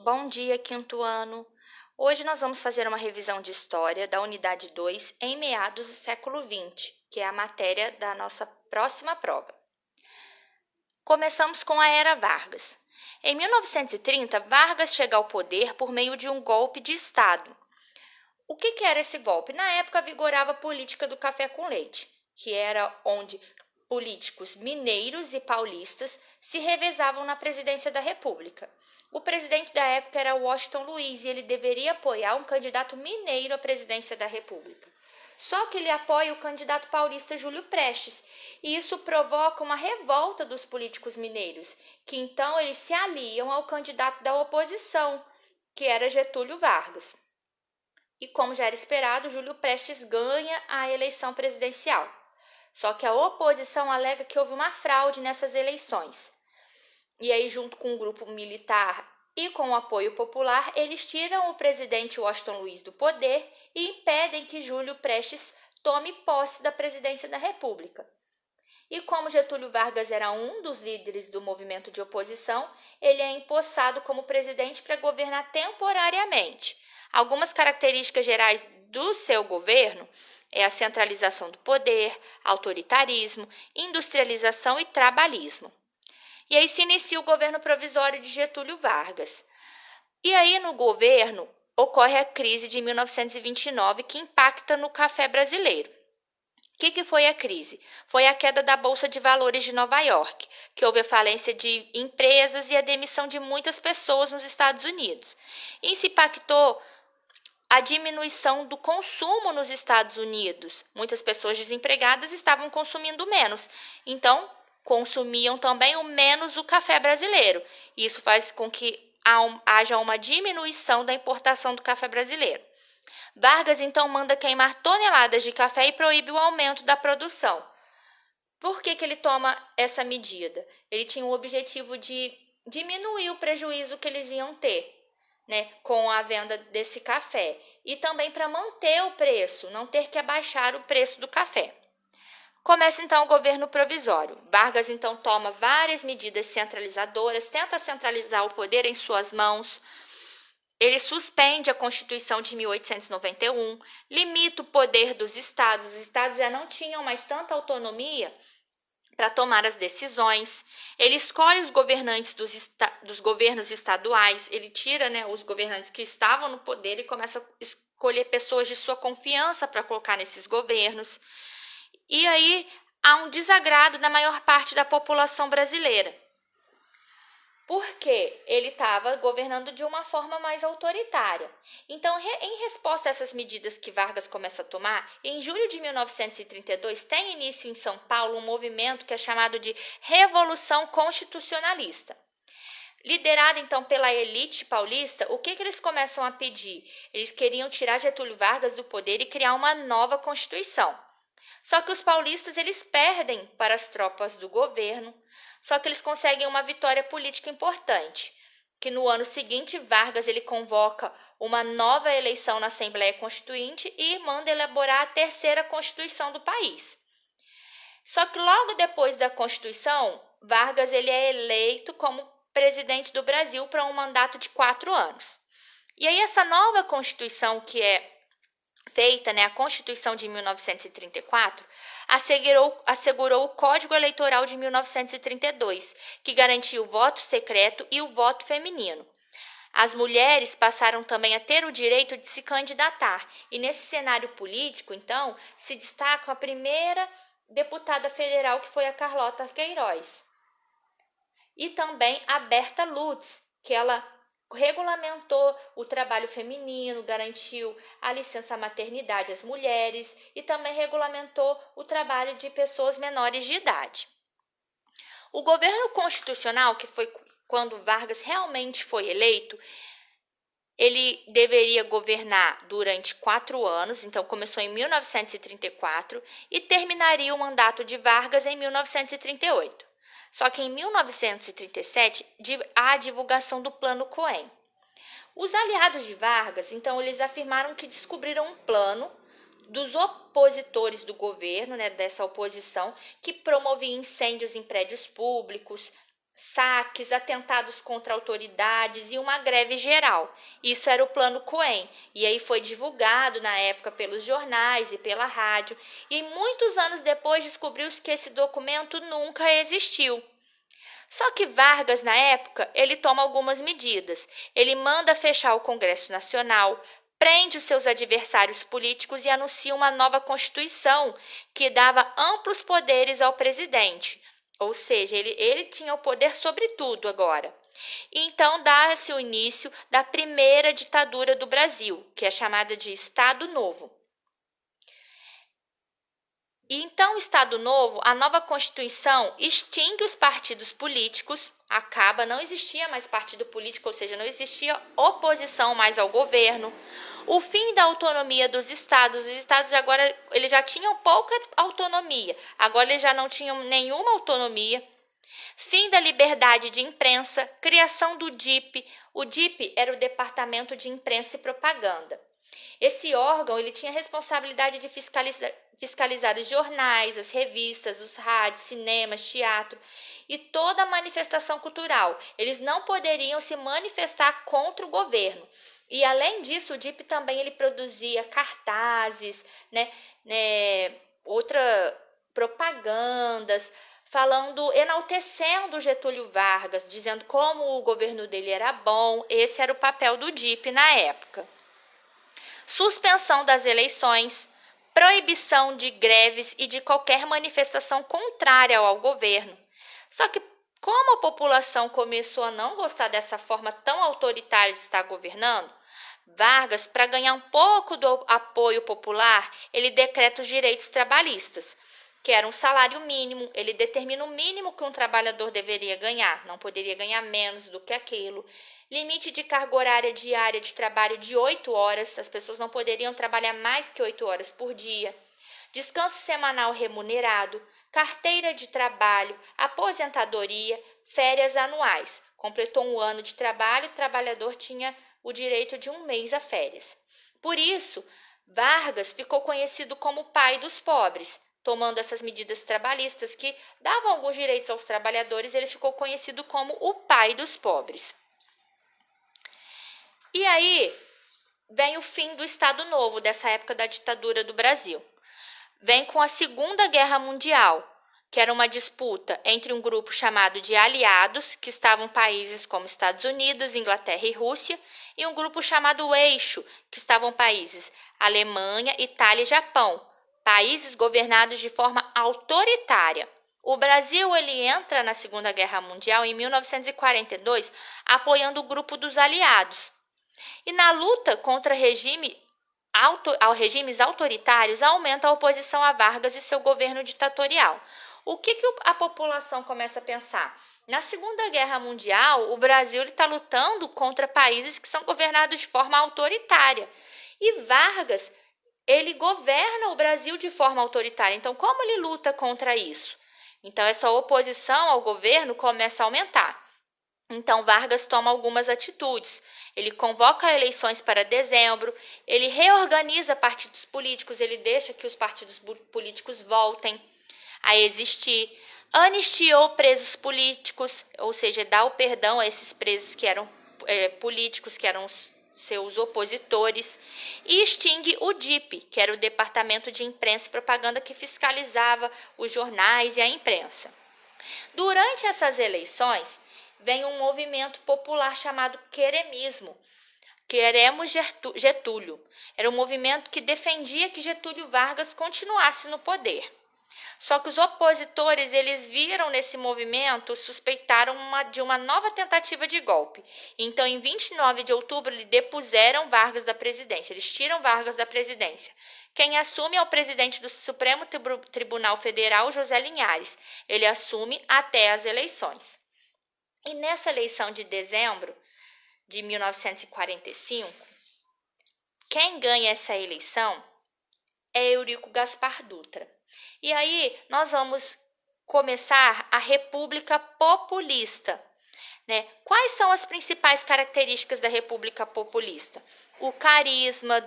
Bom dia, quinto ano. Hoje nós vamos fazer uma revisão de História da Unidade 2 em meados do século XX, que é a matéria da nossa próxima prova. Começamos com a Era Vargas. Em 1930, Vargas chega ao poder por meio de um golpe de Estado. O que era esse golpe? Na época vigorava a política do café com leite, que era onde políticos mineiros e paulistas se revezavam na presidência da República. O presidente da época era Washington Luiz e ele deveria apoiar um candidato mineiro à presidência da República. Só que ele apoia o candidato paulista Júlio Prestes, e isso provoca uma revolta dos políticos mineiros, que então eles se aliam ao candidato da oposição, que era Getúlio Vargas. E como já era esperado, Júlio Prestes ganha a eleição presidencial. Só que a oposição alega que houve uma fraude nessas eleições. E aí, junto com o grupo militar e com o apoio popular, eles tiram o presidente Washington Luiz do poder e impedem que Júlio Prestes tome posse da presidência da República. E como Getúlio Vargas era um dos líderes do movimento de oposição, ele é empossado como presidente para governar temporariamente. Algumas características gerais do seu governo é a centralização do poder, autoritarismo, industrialização e trabalhismo. E aí se inicia o governo provisório de Getúlio Vargas. E aí no governo ocorre a crise de 1929 que impacta no café brasileiro. O que foi a crise? Foi a queda da Bolsa de Valores de Nova York, que houve a falência de empresas e a demissão de muitas pessoas nos Estados Unidos. Isso impactou a diminuição do consumo nos Estados Unidos. Muitas pessoas desempregadas estavam consumindo menos, então consumiam também o menos o café brasileiro. Isso faz com que haja uma diminuição da importação do café brasileiro. Vargas então manda queimar toneladas de café e proíbe o aumento da produção. Por que ele toma essa medida? Ele tinha o objetivo de diminuir o prejuízo que eles iam ter, com a venda desse café. E também para manter o preço, não ter que abaixar o preço do café. Começa então o governo provisório. Vargas então toma várias medidas centralizadoras, tenta centralizar o poder em suas mãos. Ele suspende a Constituição de 1891, limita o poder dos estados. Os estados já não tinham mais tanta autonomia para tomar as decisões. Ele escolhe os governantes dos governos estaduais. Ele tira os governantes que estavam no poder e começa a escolher pessoas de sua confiança para colocar nesses governos. E aí há um desagrado da maior parte da população brasileira, porque ele estava governando de uma forma mais autoritária. Então, em resposta a essas medidas que Vargas começa a tomar, em julho de 1932 tem início em São Paulo um movimento que é chamado de Revolução Constitucionalista. Liderado então pela elite paulista, o que eles começam a pedir? Eles queriam tirar Getúlio Vargas do poder e criar uma nova Constituição. Só que os paulistas eles perdem para as tropas do governo, só que eles conseguem uma vitória política importante, que no ano seguinte Vargas ele convoca uma nova eleição na Assembleia Constituinte e manda elaborar a terceira Constituição do país. Só que logo depois da Constituição, Vargas ele é eleito como presidente do Brasil para um mandato de 4 anos. E aí essa nova Constituição que é feita, a Constituição de 1934, assegurou o Código Eleitoral de 1932, que garantia o voto secreto e o voto feminino. As mulheres passaram também a ter o direito de se candidatar, e nesse cenário político, então, se destaca a primeira deputada federal, que foi a Carlota Queiroz, e também a Berta Lutz, que ela regulamentou o trabalho feminino, garantiu a licença maternidade às mulheres e também regulamentou o trabalho de pessoas menores de idade. O governo constitucional, que foi quando Vargas realmente foi eleito, ele deveria governar durante 4 anos, então começou em 1934 e terminaria o mandato de Vargas em 1938. Só que em 1937 há a divulgação do Plano Cohen. Os aliados de Vargas, então, eles afirmaram que descobriram um plano dos opositores do governo, dessa oposição, que promovia incêndios em prédios públicos, saques, atentados contra autoridades e uma greve geral. Isso era o Plano Cohen, e aí foi divulgado na época pelos jornais e pela rádio, e muitos anos depois descobriu-se que esse documento nunca existiu. Só que Vargas, na época, ele toma algumas medidas. Ele manda fechar o Congresso Nacional, prende os seus adversários políticos e anuncia uma nova Constituição que dava amplos poderes ao presidente. Ou seja, ele tinha o poder sobre tudo agora. E então dá-se o início da primeira ditadura do Brasil, que é chamada de Estado Novo. E então, o Estado Novo, a nova Constituição extingue os partidos políticos, acaba, não existia mais partido político, ou seja, não existia oposição mais ao governo. O fim da autonomia dos estados, os estados agora eles já tinham pouca autonomia, agora eles já não tinham nenhuma autonomia. Fim da liberdade de imprensa, criação do DIP. O DIP era o Departamento de Imprensa e Propaganda. Esse órgão ele tinha responsabilidade de fiscalizar os jornais, as revistas, os rádios, cinemas, teatro e toda a manifestação cultural. Eles não poderiam se manifestar contra o governo. E além disso, o DIP também ele produzia cartazes, propagandas, falando, enaltecendo Getúlio Vargas, dizendo como o governo dele era bom. Esse era o papel do DIP na época. Suspensão das eleições, proibição de greves e de qualquer manifestação contrária ao governo. Só que, como a população começou a não gostar dessa forma tão autoritária de estar governando, Vargas, para ganhar um pouco do apoio popular, ele decreta os direitos trabalhistas, que era um salário mínimo. Ele determina o mínimo que um trabalhador deveria ganhar, não poderia ganhar menos do que aquilo. Limite de carga horária diária de trabalho de 8 horas, as pessoas não poderiam trabalhar mais que 8 horas por dia. Descanso semanal remunerado, carteira de trabalho, aposentadoria, férias anuais. Completou um ano de trabalho, o trabalhador tinha o direito de um mês a férias. Por isso, Vargas ficou conhecido como o pai dos pobres. Tomando essas medidas trabalhistas que davam alguns direitos aos trabalhadores, ele ficou conhecido como o pai dos pobres. E aí vem o fim do Estado Novo, dessa época da ditadura do Brasil. Vem com a Segunda Guerra Mundial, que era uma disputa entre um grupo chamado de aliados, que estavam países como Estados Unidos, Inglaterra e Rússia, e um grupo chamado Eixo, que estavam países Alemanha, Itália e Japão, países governados de forma autoritária. O Brasil ele entra na Segunda Guerra Mundial em 1942, apoiando o grupo dos aliados. E na luta contra regimes autoritários, aumenta a oposição a Vargas e seu governo ditatorial. O que a população começa a pensar? Na Segunda Guerra Mundial, o Brasil está lutando contra países que são governados de forma autoritária. E Vargas, ele governa o Brasil de forma autoritária. Então, como ele luta contra isso? Então, essa oposição ao governo começa a aumentar. Então, Vargas toma algumas atitudes. Ele convoca eleições para dezembro, ele reorganiza partidos políticos, ele deixa que os partidos políticos voltem a existir, anistiou presos políticos, ou seja, dá o perdão a esses presos que eram políticos, que eram seus opositores, e extingue o DIP, que era o Departamento de Imprensa e Propaganda, que fiscalizava os jornais e a imprensa. Durante essas eleições, vem um movimento popular chamado queremismo. Queremos Getúlio. Era um movimento que defendia que Getúlio Vargas continuasse no poder. Só que os opositores, eles viram nesse movimento, suspeitaram de uma nova tentativa de golpe. Então, em 29 de outubro, eles depuseram Vargas da presidência. Eles tiram Vargas da presidência. Quem assume é o presidente do Supremo Tribunal Federal, José Linhares. Ele assume até as eleições. E nessa eleição de dezembro de 1945, quem ganha essa eleição é Eurico Gaspar Dutra. E aí nós vamos começar a República Populista. Quais são as principais características da República Populista? O carisma,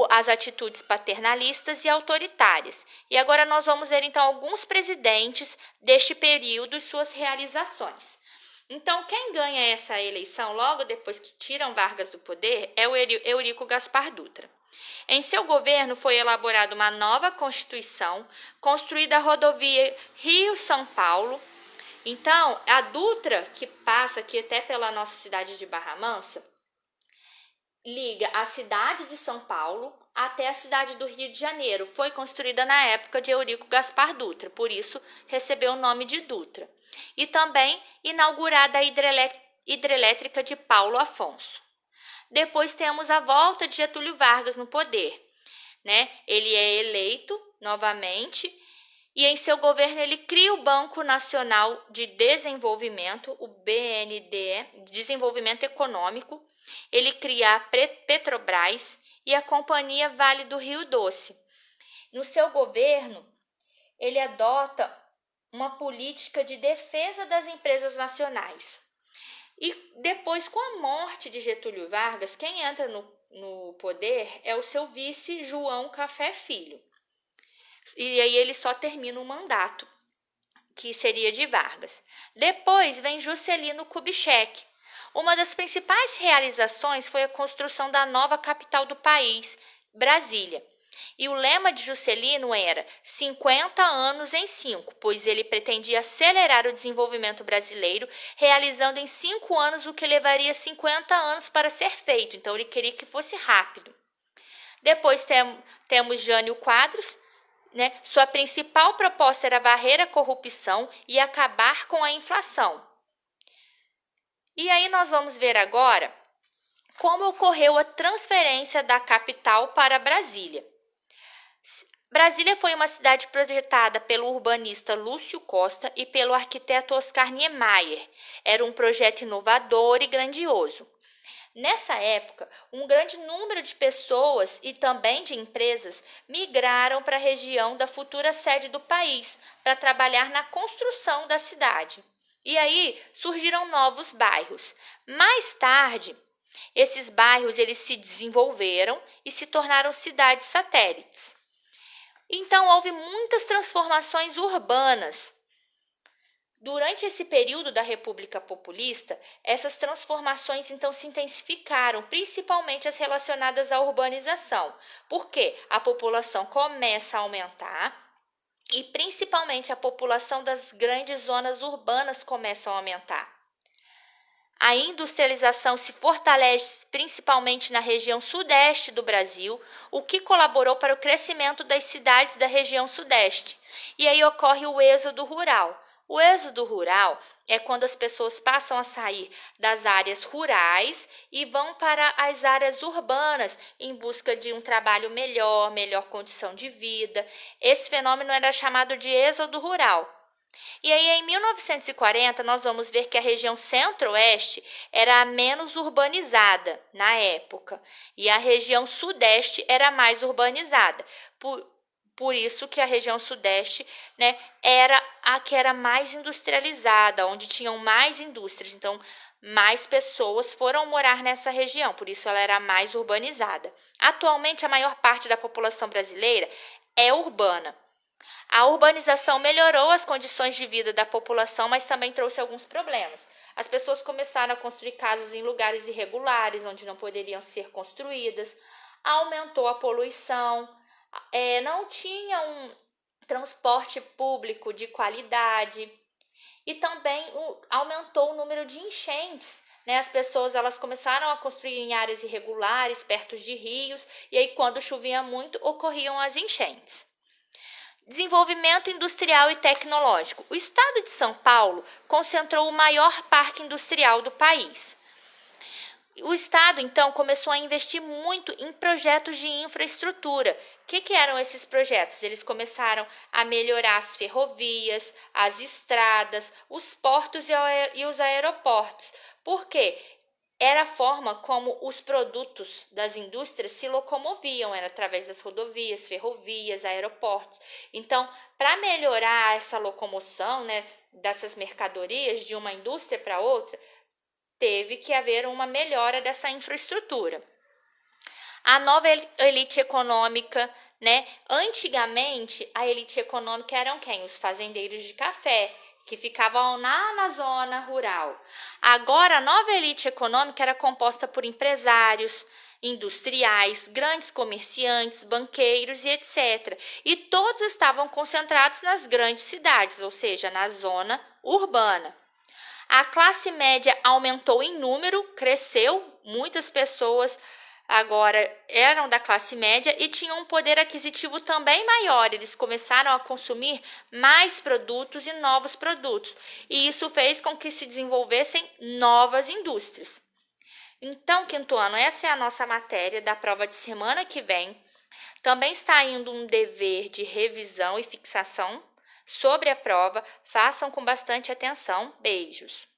as atitudes paternalistas e autoritárias. E agora nós vamos ver então alguns presidentes deste período e suas realizações. Então, quem ganha essa eleição logo depois que tiram Vargas do poder é o Eurico Gaspar Dutra. Em seu governo foi elaborada uma nova Constituição, construída a rodovia Rio-São Paulo. Então, a Dutra, que passa aqui até pela nossa cidade de Barra Mansa, liga a cidade de São Paulo até a cidade do Rio de Janeiro. Foi construída na época de Eurico Gaspar Dutra, por isso recebeu o nome de Dutra. E também inaugurada a hidrelétrica de Paulo Afonso. Depois temos a volta de Getúlio Vargas no poder, né? Ele é eleito novamente e em seu governo ele cria o Banco Nacional de Desenvolvimento, o BNDE, Desenvolvimento Econômico. Ele cria a Petrobras e a Companhia Vale do Rio Doce. No seu governo, ele adota uma política de defesa das empresas nacionais. E depois, com a morte de Getúlio Vargas, quem entra no poder é o seu vice, João Café Filho. E aí ele só termina o mandato, que seria de Vargas. Depois vem Juscelino Kubitschek. Uma das principais realizações foi a construção da nova capital do país, Brasília. E o lema de Juscelino era 50 anos em 5, pois ele pretendia acelerar o desenvolvimento brasileiro, realizando em 5 anos o que levaria 50 anos para ser feito. Então, ele queria que fosse rápido. Depois temos Jânio Quadros, né? Sua principal proposta era varrer a corrupção e acabar com a inflação. E aí nós vamos ver agora como ocorreu a transferência da capital para Brasília. Brasília foi uma cidade projetada pelo urbanista Lúcio Costa e pelo arquiteto Oscar Niemeyer. Era um projeto inovador e grandioso. Nessa época, um grande número de pessoas e também de empresas migraram para a região da futura sede do país para trabalhar na construção da cidade. E aí surgiram novos bairros. Mais tarde, esses bairros eles se desenvolveram e se tornaram cidades satélites. Então, houve muitas transformações urbanas. Durante esse período da República Populista, essas transformações então se intensificaram, principalmente as relacionadas à urbanização, porque a população começa a aumentar e principalmente a população das grandes zonas urbanas começa a aumentar. A industrialização se fortalece principalmente na região sudeste do Brasil, o que colaborou para o crescimento das cidades da região sudeste. E aí ocorre o êxodo rural. O êxodo rural é quando as pessoas passam a sair das áreas rurais e vão para as áreas urbanas em busca de um trabalho melhor, melhor condição de vida. Esse fenômeno era chamado de êxodo rural. E aí, em 1940, nós vamos ver que a região centro-oeste era a menos urbanizada na época, e a região sudeste era mais urbanizada. Por isso que a região sudeste, né, era a que era mais industrializada, onde tinham mais indústrias. Então, mais pessoas foram morar nessa região, por isso ela era mais urbanizada. Atualmente, a maior parte da população brasileira é urbana. A urbanização melhorou as condições de vida da população, mas também trouxe alguns problemas. As pessoas começaram a construir casas em lugares irregulares, onde não poderiam ser construídas, aumentou a poluição, não tinha um transporte público de qualidade e também aumentou o número de enchentes. As pessoas elas começaram a construir em áreas irregulares, perto de rios, e aí quando chovia muito, ocorriam as enchentes. Desenvolvimento industrial e tecnológico. O estado de São Paulo concentrou o maior parque industrial do país. O estado, então, começou a investir muito em projetos de infraestrutura. O que eram esses projetos? Eles começaram a melhorar as ferrovias, as estradas, os portos e os aeroportos. Por quê? Era a forma como os produtos das indústrias se locomoviam, era através das rodovias, ferrovias, aeroportos. Então, para melhorar essa locomoção, dessas mercadorias de uma indústria para outra, teve que haver uma melhora dessa infraestrutura. A nova elite econômica, né? Antigamente, a elite econômica eram quem? Os fazendeiros de café, que ficavam na zona rural. Agora, a nova elite econômica era composta por empresários, industriais, grandes comerciantes, banqueiros e etc. E todos estavam concentrados nas grandes cidades, ou seja, na zona urbana. A classe média aumentou em número, cresceu, muitas pessoas agora eram da classe média e tinham um poder aquisitivo também maior. Eles começaram a consumir mais produtos e novos produtos, e isso fez com que se desenvolvessem novas indústrias. Então, quinto ano, essa é a nossa matéria da prova de semana que vem. Também está indo um dever de revisão e fixação sobre a prova. Façam com bastante atenção. Beijos!